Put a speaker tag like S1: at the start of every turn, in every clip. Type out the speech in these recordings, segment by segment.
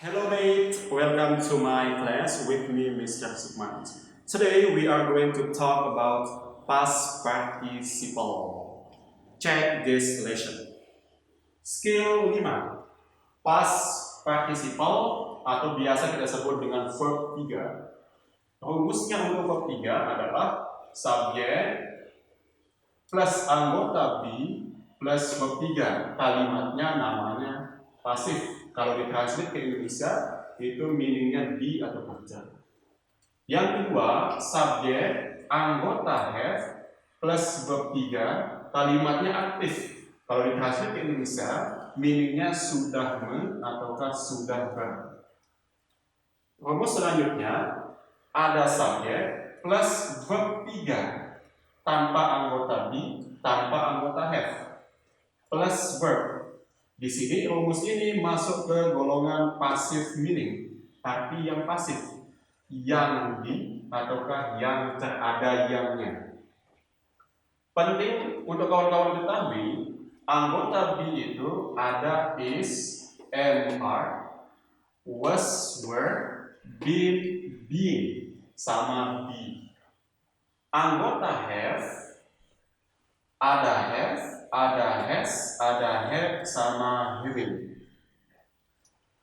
S1: Hello mate, welcome to my class with me Mr. Sukman. Today we are going to talk about past participle. Check this lesson. Skill 5. Past participle atau biasa kita sebut dengan verb 3. Rumusnya untuk verb 3 adalah subjek plus anggota B plus verb 3. Kalimatnya namanya pasif. Kalau ditranslate ke Indonesia, itu meaningnya be atau kerja. Yang kedua, subjek anggota have plus verb 3, kalimatnya aktif. Kalau ditranslate ke Indonesia, meaningnya sudah ataukah sudah ber. Rumus selanjutnya, ada subjek plus verb 3 tanpa anggota be, tanpa anggota have, plus verb. Di sini rumus ini masuk ke golongan passive meaning, arti yang pasif, yang di ataukah yang terada yangnya. Penting untuk kawan-kawan ketahui, anggota be itu ada is, am, are, was, were, been, being, sama be. Anggota have, ada have, ada has, ada have, sama having.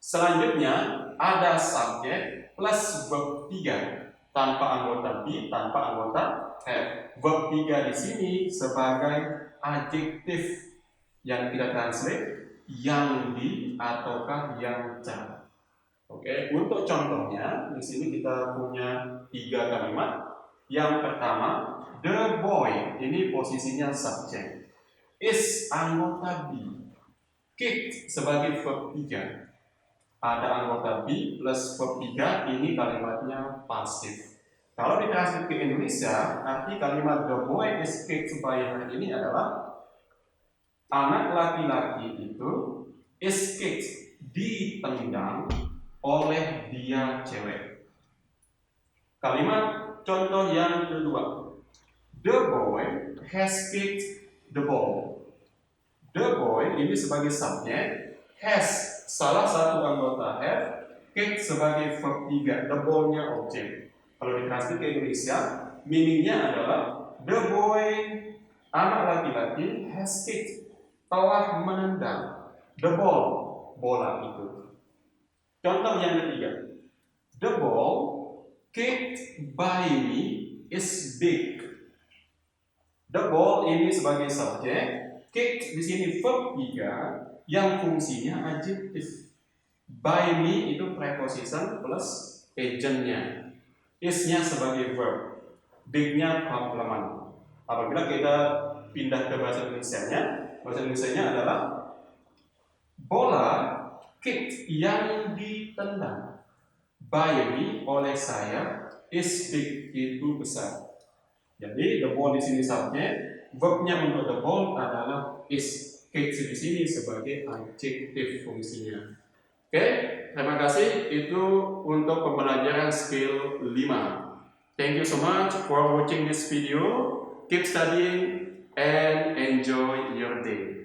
S1: Selanjutnya ada subjek plus verb 3 tanpa anggota be, tanpa anggota have. Verb 3 di sini sebagai adjektif yang kita translate yang di ataukah yang ter. Oke, untuk contohnya di sini kita punya 3 kalimat. Yang pertama, the boy, ini posisinya subjek. Is anggota B, kicked sebagai verb 3. Ada anggota B plus verb 3, ini kalimatnya pasif. Kalau ditranslate ke Indonesia, arti kalimat the boy is kicked by her ini adalah anak laki-laki itu is kicked, ditendang oleh dia cewek. Kalimat contoh yang kedua, the boy has kicked the ball. The boy ini sebagai subjek, has salah satu anggota have, kicked sebagai verb 3, the ball-nya objek. Kalau ditranslate ke Indonesia, meaningnya adalah the boy, anak laki-laki, has kicked, telah menendang the ball, bola itu. Contoh yang ketiga, the ball kicked by me is big. The ball ini sebagai subjek, kicked di sini verb 3 yang fungsinya adjektif. By me itu preposition plus agentnya. Is-nya sebagai verb, big-nya komplement. Apabila kita pindah ke bahasa Indonesianya adalah bola kicked yang ditendang by me oleh saya is big, itu besar. Jadi the ball di sini subjek. Verbnya untuk the ball adalah is. Kicked di sini sebagai adjektif fungsinya. Oke, terima kasih. Itu untuk pembelajaran skill 5. Thank you so much for watching this video. Keep studying and enjoy your day.